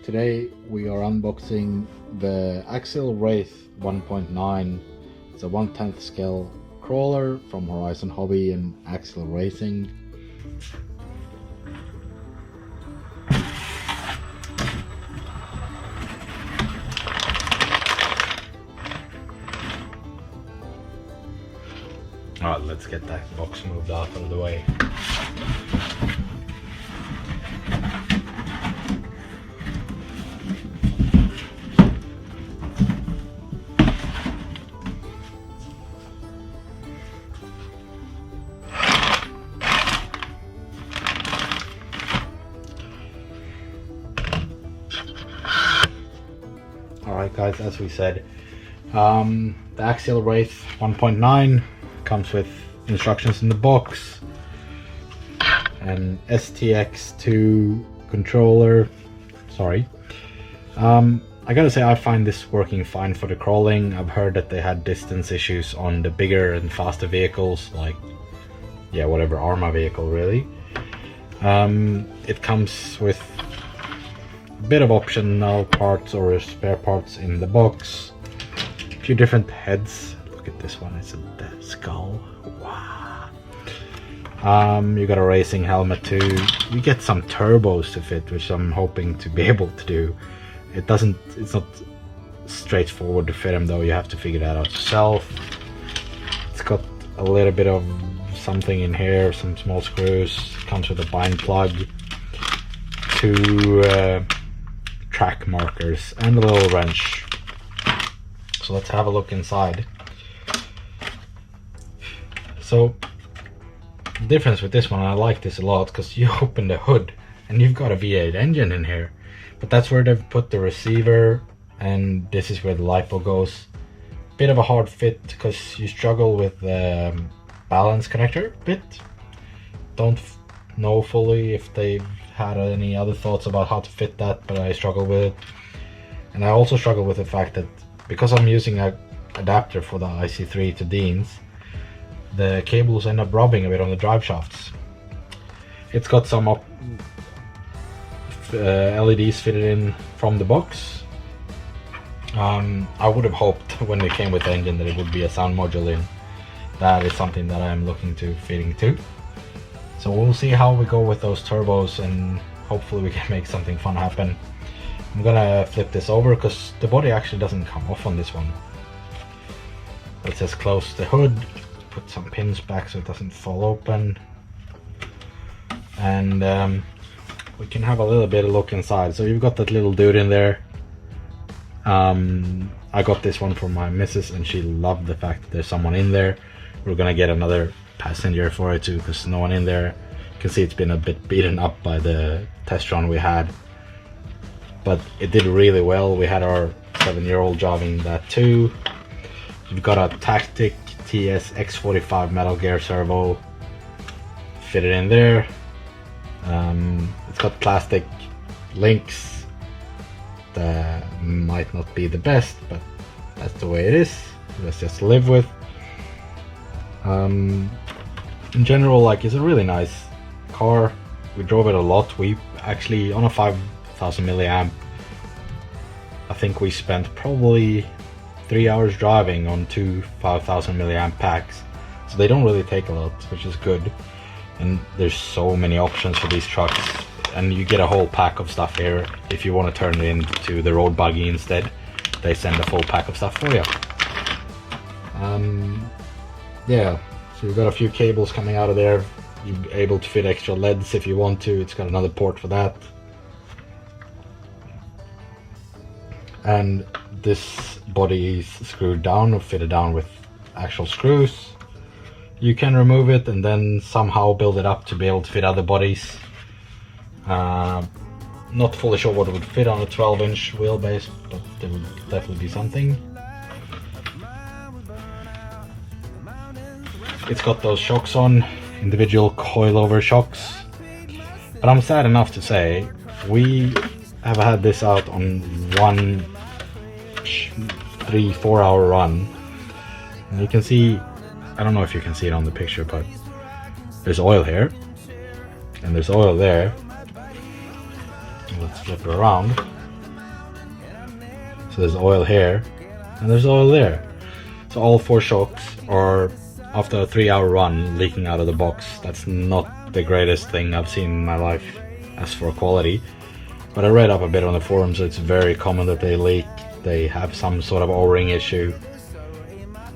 Today we are unboxing the Axial Wraith 1.9. It's a 1/10 scale crawler from Horizon Hobby and Axial Racing. Alright, let's get that box moved out of the way. Alright guys, as we said, the Axial Wraith 1.9 comes with instructions in the box, an STX2 controller. I gotta say, I find this working fine for the crawling. I've heard that they had distance issues on the bigger and faster vehicles, like whatever Arma vehicle really. It comes with a bit of optional parts or spare parts in the box, a few different heads. Look at this one, it's a skull. Wow. You got a racing helmet too. You get some turbos to fit, which I'm hoping to be able to do. It's not straightforward to fit them though, you have to figure that out yourself. It's got a little bit of something in here, some small screws. It comes with a bind plug, two track markers and a little wrench. So let's have a look inside. So the difference with this one, I like this a lot, because you open the hood and you've got a V8 engine in here, but that's where they've put the receiver, and this is where the LiPo goes. Bit of a hard fit because you struggle with the balance connector bit. Don't know fully if they've had any other thoughts about how to fit that, but I struggle with it. And I also struggle with the fact that because I'm using an adapter for the IC3 to Dean's, the cables end up rubbing a bit on the drive shafts. It's got some LEDs fitted in from the box. I would have hoped when they came with the engine that it would be a sound module in. That is something that I'm looking to fitting to. So we'll see how we go with those turbos, and hopefully we can make something fun happen. I'm gonna flip this over because the body actually doesn't come off on this one. Let's just close the hood, put some pins back so it doesn't fall open, and we can have a little bit of look inside. So you've got that little dude in there. I got this one from my missus and she loved the fact that there's someone in there. We're gonna get another passenger for it too, because no one in there. You can see it's been a bit beaten up by the test run we had, but it did really well. We had our 7-year-old driving that too. You've got a Tactic TS X45 metal gear servo fitted in there. It's got plastic links that might not be the best, but that's the way it is. Let's just live with. In general, like, it's a really nice car. We drove it a lot. We actually, on a 5000 milliamp, I think we spent probably 3 hours driving on two 5000 milliamp packs. So they don't really take a lot, which is good. And there's so many options for these trucks, and you get a whole pack of stuff here. If you want to turn it into the road buggy instead, they send a full pack of stuff for you. So you've got a few cables coming out of there. You're able to fit extra LEDs if you want to. It's got another port for that. And this body is screwed down or fitted down with actual screws. You can remove it and then somehow build it up to be able to fit other bodies. Not fully sure what would fit on a 12-inch wheelbase, but there would definitely be something. It's got those shocks on, individual coilover shocks. But I'm sad enough to say we have had this out on one 3-4 hour run, and you can see, I don't know if you can see it on the picture, but there's oil here and there's oil there. Let's flip it around. So there's oil here, and there's oil there. So all 4 shocks are, after a 3-hour run, leaking out of the box. That's not the greatest thing I've seen in my life as for quality. But I read up a bit on the forums, so it's very common that they leak. They have some sort of O-ring issue.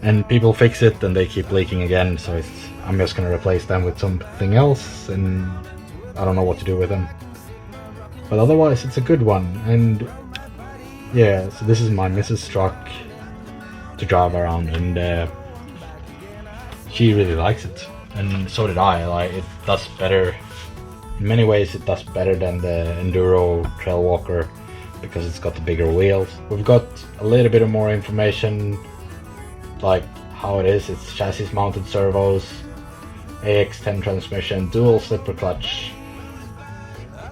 And people fix it and they keep leaking again, so I'm just going to replace them with something else, and I don't know what to do with them. But otherwise it's a good one. And yeah, so this is my Mrs. truck to drive around, and she really likes it, and so did I. Like, it does better in many ways. It does better than the Enduro Trail Walker because it's got the bigger wheels. We've got a little bit of more information, like how it is. It's chassis mounted servos, AX10 transmission, dual slipper clutch,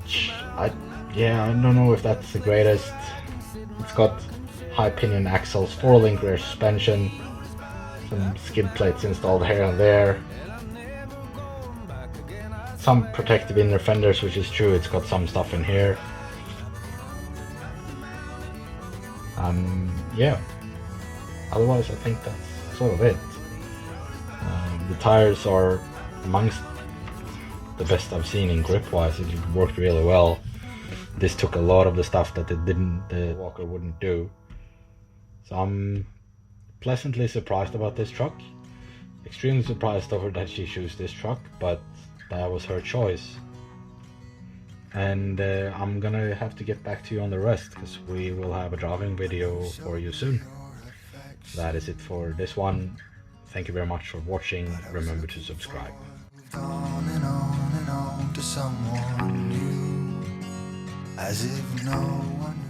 which I don't know if that's the greatest. It's got high pinion axles, 4-link rear suspension, some skid plates installed here and there, some protective inner fenders, which is true. It's got some stuff in here. Yeah, otherwise I think that's sort of it. The tires are amongst the best I've seen in grip wise. It worked really well. This took a lot of the stuff that the Walker wouldn't do. So I'm pleasantly surprised about this truck. Extremely surprised over that she chose this truck, but that was her choice. And I'm gonna have to get back to you on the rest, because we will have a driving video for you soon. So that is it for this one. Thank you very much for watching. Remember to subscribe. On and on and on to someone new, as if no one